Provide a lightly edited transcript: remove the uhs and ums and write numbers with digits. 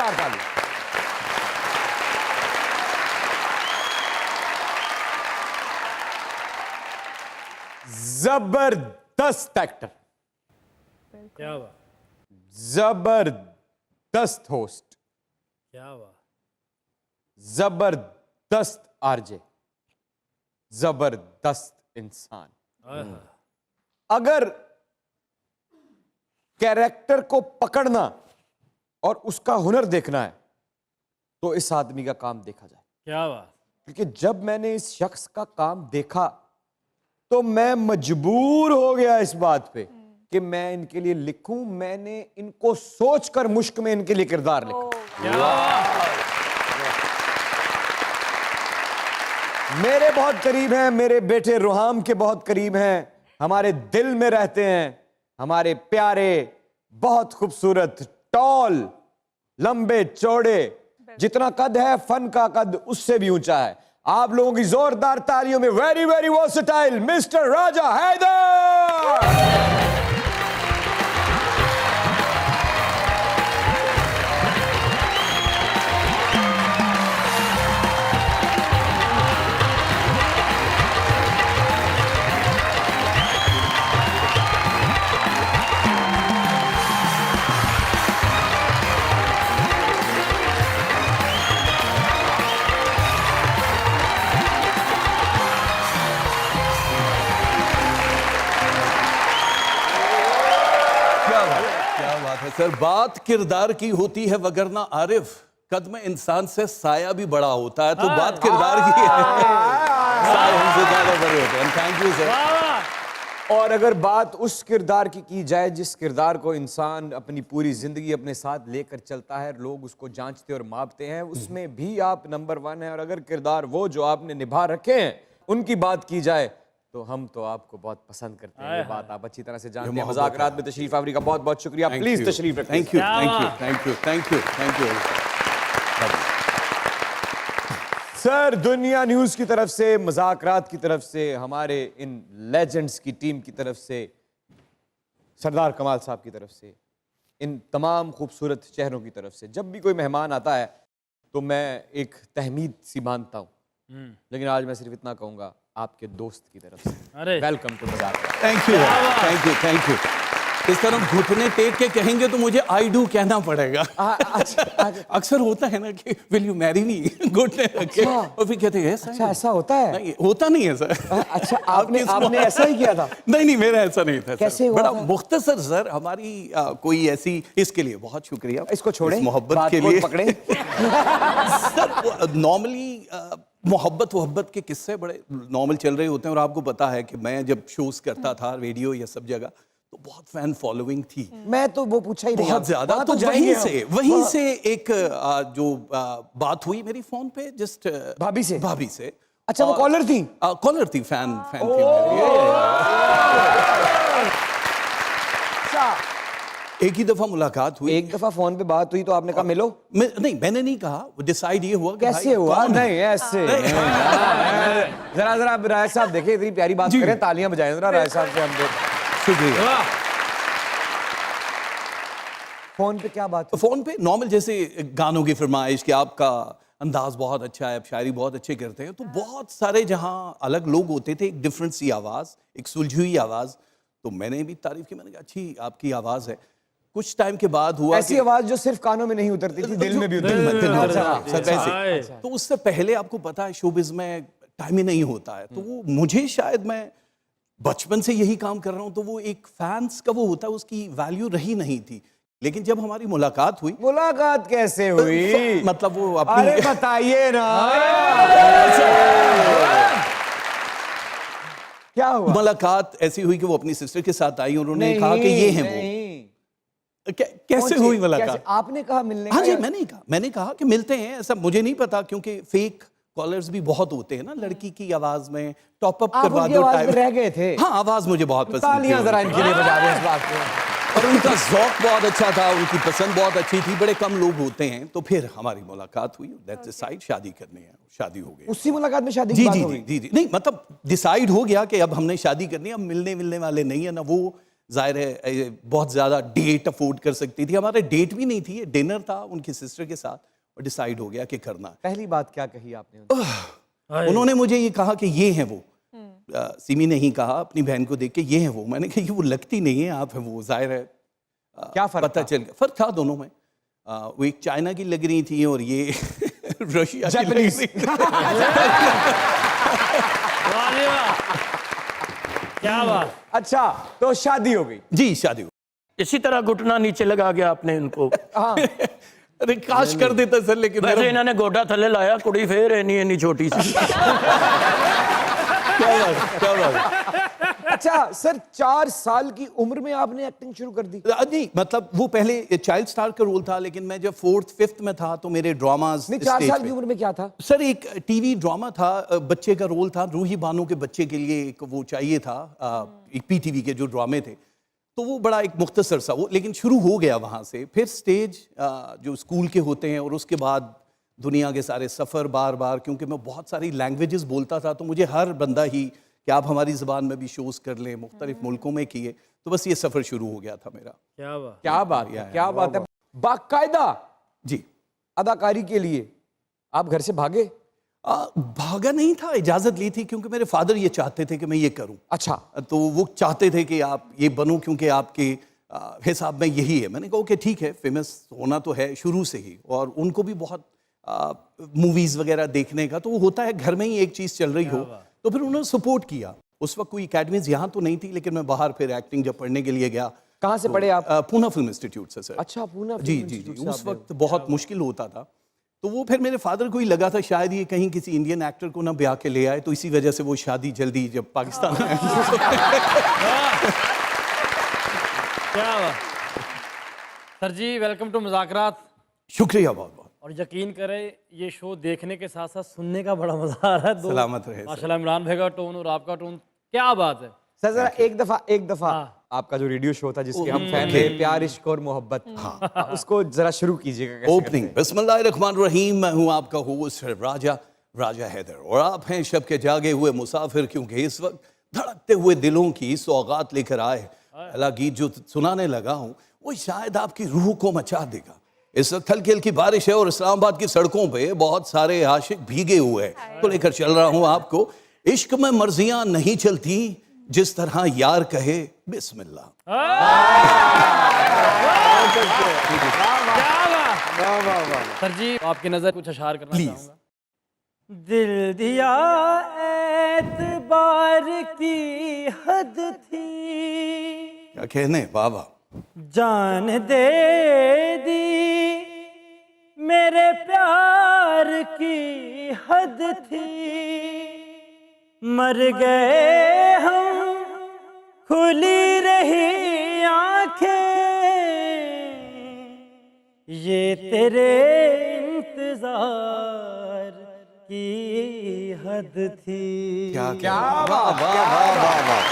जोरदार ताली। जबरदस्त एक्टर, क्या हुआ? जबरदस्त होस्ट, क्या हुआ? जबरदस्त आरजे, जबरदस्त इंसान। अगर कैरेक्टर को पकड़ना और उसका हुनर देखना है तो इस आदमी का काम देखा जाए। क्या हुआ? क्योंकि जब मैंने इस शख्स का काम देखा तो मैं मजबूर हो गया इस बात पे कि मैं इनके लिए लिखूं। मैंने इनको सोचकर मुश्क में इनके लिए किरदार लिखा। मेरे बहुत करीब हैं, मेरे बेटे रुहाम के बहुत करीब हैं, हमारे दिल में रहते हैं, हमारे प्यारे, बहुत खूबसूरत, टॉल, लंबे चौड़े, जितना कद है फन का कद उससे भी ऊंचा है। आप लोगों की जोरदार तालियों में वेरी वेरी वर्सेटाइल मिस्टर राजा हैदर। सर, बात किरदार की होती है वगरना आरिफ कद में इंसान से साया भी बड़ा होता है, तो बात किरदार की है। साया हमसे ज्यादा बड़े होते हैं। Thank you sir. और अगर बात उस किरदार की जाए जिस किरदार को इंसान अपनी पूरी जिंदगी अपने साथ लेकर चलता है, लोग उसको जांचते और मापते हैं, उसमें भी आप नंबर 1 हैं। और अगर किरदार वो जो आपने निभा रखे हैं उनकी बात की जाए तो हम तो आपको बहुत पसंद करते हैं। ये बात आप अच्छी तरह से जानते हैं। मज़ाक़रात में तशरीफ आवरी का बहुत बहुत शुक्रिया। प्लीज तशरीफ रखिए। Thank you, thank you, thank you, thank you, thank you. Sir, दुनिया न्यूज की तरफ से, मज़ाक़रात की तरफ से, हमारे इन लेजेंड्स की टीम की तरफ से, सरदार कमाल साहब की तरफ से, इन तमाम खूबसूरत चेहरों की तरफ से, जब भी कोई मेहमान आता है तो मैं एक तहमीद सी मानता हूँ, लेकिन आज मैं सिर्फ इतना कहूँगा आपके दोस्त की तरफ से welcome to Mazakarat. Thank you, thank you, thank you. इस तरह घुटने टेक के कहेंगे तो मुझे आई डू कहना पड़ेगा। अक्सर होता है ना कि विल यू मैरी मी, घुटने रख के और फिर कहते हैं अच्छा ऐसा होता है? नहीं, होता नहीं है सर। अच्छा, आपने ऐसा ही किया था? नहीं, मेरा ऐसा नहीं था। कैसे हुआ? बड़ा मुख्तसर सर, हमारी कोई ऐसी, इसके लिए बहुत शुक्रिया। इसको छोड़े, मोहब्बत के लिए पकड़े। सर, नॉर्मली मोहब्बत के किस्से बड़े नॉर्मल चल रहे होते हैं, और आपको पता है कि मैं जब शोज करता था रेडियो या सब जगह, तो बहुत फैन फॉलोइंग थी। मैं तो वो पूछा ही नहीं, बहुत ज्यादा। तो वहीं से एक जो बात हुई मेरी फोन पे, जस्ट भाभी से। अच्छा, वो कॉलर थी? कॉलर थी, फैन थी मेरी। एक ही दफा मुलाकात हुई। एक दफा फोन पे बात हुई तो आपने कहा मिलो? नहीं, मैंने नहीं कहा। डिसाइड ये हुआ कि कैसे हुआ? नहीं ऐसे जरा जरा राय साहब देखे, इतनी प्यारी बात करें, तालियां बजाएं जरा राय साहब से। हम शुक्रिया। फोन पे क्या बात? फोन पे नॉर्मल, जैसे गानों की फरमाइश कि आपका अंदाज बहुत अच्छा है, आप शायरी बहुत अच्छे करते हैं, तो बहुत सारे जहां अलग लोग होते थे, एक डिफरेंट सी आवाज, एक सुलझी हुई आवाज, तो मैंने भी तारीफ की। मैंने कहा अच्छी आपकी आवाज है। कुछ टाइम के बाद हुआ ऐसी आवाज जो सिर्फ कानों में नहीं उतरती थी, दिल में भी उतरती। तो उससे पहले आपको पता है शोबिज में टाइम ही नहीं होता है, तो वो मुझे, शायद मैं बचपन से यही काम कर रहा हूं, तो वो एक फैंस का वो होता है, उसकी वैल्यू रही नहीं थी। लेकिन जब हमारी मुलाकात हुई। मुलाकात कैसे हुई? मतलब वो अपनी, अरे बताइए ना क्या हुआ? मुलाकात ऐसी हुई कि वो अपनी सिस्टर के साथ आई, उन्होंने कहा कि ये हैं वो। कैसे हुई मुलाकात? आपने कहा मिलने का? हाँ जी, मैंने कहा कि मिलते हैं। ऐसा मुझे नहीं पता, क्योंकि फेक कॉलर्स भी बहुत होते हैं ना, लड़की की आवाज में टॉप अप करवा दो टाइम। रह गए थे? हाँ, आवाज मुझे बहुत पसंद थी। तालियां जरा इनके लिए बजा दें इस बात को। और उनका ज़ौक़ बहुत अच्छा था, उनकी पसंद बहुत अच्छी थी। बड़े कम लोग होते हैं। तो फिर हमारी मुलाकात हुई, दैट्स डिसाइड, शादी करनी है, शादी हो गई। उसी मुलाकात में शादी की बात हो गई? जी, नहीं मतलब डिसाइड हो गया कि अब हमने शादी करनी है। अब मिलने वाले नहीं है ना, वो जाहिर है बहुत ज़्यादा डेट अफोर्ड कर सकती थी। हमारे डेट भी नहीं थी, ये डिनर था उनकी सिस्टर के साथ और डिसाइड हो गया कि करना है। पहली बात क्या कही आपने उनसे? उन्होंने मुझे ये कहा कि ये हैं वो। सिमी ने ही कहा अपनी बहन को देख के, ये हैं वो। मैंने कहा ये वो लगती नहीं है, आप हैं वो। जाहिर है क्या फर्क पता था? चल गया, फर्क था दोनों में। वो एक चाइना की लग रही थी और ये रशिया की लग रही Japanese। थी। वाह जी वाह, क्या बात। अच्छा, तो शादी हो गई। जी शादी हो। इसी तरह घुटना नीचे लगा के आपने इनको। हाँ, अरे काश कर देता सर, लेकिन वैसे मेरा इन्होंने गोडा थले लाया, कुड़ी फेर इन्नी छोटी सी। क्या बात। अच्छा सर, 4 साल की उम्र में आपने एक्टिंग शुरू कर दी? नहीं मतलब वो पहले चाइल्ड स्टार का रोल था, लेकिन मैं जब 4th 5th में था तो मेरे ड्रामाज नहीं, 4 साल की उम्र में क्या था? सर एक टीवी ड्रामा था, बच्चे का रोल था। रूही बानो के बच्चे के लिए एक वो चाहिए था, पीटीवी के जो ड्रामे थे, तो वो बड़ा एक मुख्तसर सा वो, लेकिन शुरू हो गया वहाँ से। फिर स्टेज जो स्कूल के होते हैं और उसके बाद दुनिया के सारे सफ़र बार बार, क्योंकि मैं बहुत सारी लैंग्वेजेस बोलता था तो मुझे हर बंदा ही कि आप हमारी ज़बान में भी शोज़ कर लें, मुख्तलिफ मुल्कों में किए, तो बस ये सफ़र शुरू हो गया था मेरा। क्या बात। क्या बात है, क्या बात है। बाकायदा जी अदाकारी के लिए आप घर से भागे? भागा नहीं था, इजाज़त ली थी, क्योंकि मेरे फादर ये चाहते थे कि मैं ये करूं। अच्छा, तो वो चाहते थे कि आप ये बनो, क्योंकि आपके हिसाब में यही है। मैंने कहा कि ठीक है, फेमस होना तो है शुरू से ही, और उनको भी बहुत मूवीज़ वगैरह देखने का तो वो होता है, घर में ही एक चीज़ चल रही हो, तो फिर उन्होंने सपोर्ट किया। उस वक्त कोई अकेडमीज यहाँ तो नहीं थी, लेकिन मैं बाहर फिर एक्टिंग जब पढ़ने के लिए गया। कहाँ से पढ़े आप? पूना फिल्म इंस्टीट्यूट से सर। अच्छा, पूना जी फिल्म जी इंस्टीट्यूट जी। से उस आपने- वक्त बहुत मुश्किल होता था, तो वो फिर मेरे फादर को ही लगा था शायद ये कहीं किसी इंडियन एक्टर को ना ब्याह के ले आए, तो इसी वजह से वो शादी जल्दी जब पाकिस्तान में क्या बात। Sir ji welcome to Muzakarat. शुक्रिया बहुत बहुत। और यकीन करें ये शो देखने के साथ साथ सुनने का बड़ा मजा आ रहा है। सलामत रहे सर। माशाल्लाह, इमरान भाई का टोन और आपका टोन, क्या बात है। सर जरा एक दफा आपका जो रेडियो शो था जिसके हम फैन थे, प्यार इश्क और मोहब्बत, हाँ, उसको जरा शुरू कीजिएगा। कैसे ओपनिंग बिस्मिल्लाहिर्रहमानिर्रहीम। मैं हूँ आपका होस्ट राजा हैदर, और आप हैं शब के जागे हुए मुसाफिर, क्योंकि इस वक्त धड़कते हुए दिलों की सौगात लेकर आए। अला गीत जो सुनाने लगा हूँ वो शायद आपकी रूह को मचा देगा। इस वक्त हल्की हल्की बारिश है और इस्लामाबाद की सड़कों पे बहुत सारे आशिक भीगे हुए हैं, तो लेकर चल रहा हूँ आपको। इश्क में मर्जियां नहीं चलती, जिस तरह यार कहे बिस्मिल्लाह। सर जी आपकी नजर कुछ अशार करना Please. चाहूंगा। दिल दिया एतबार की हद थी, क्या कहने बाबा। जान दे दी मेरे प्यार की हद थी, मर गए हम खुली रही आंखें, ये तेरे इंतजार की हद थी। क्या वाह वाह वाह वाह वाह।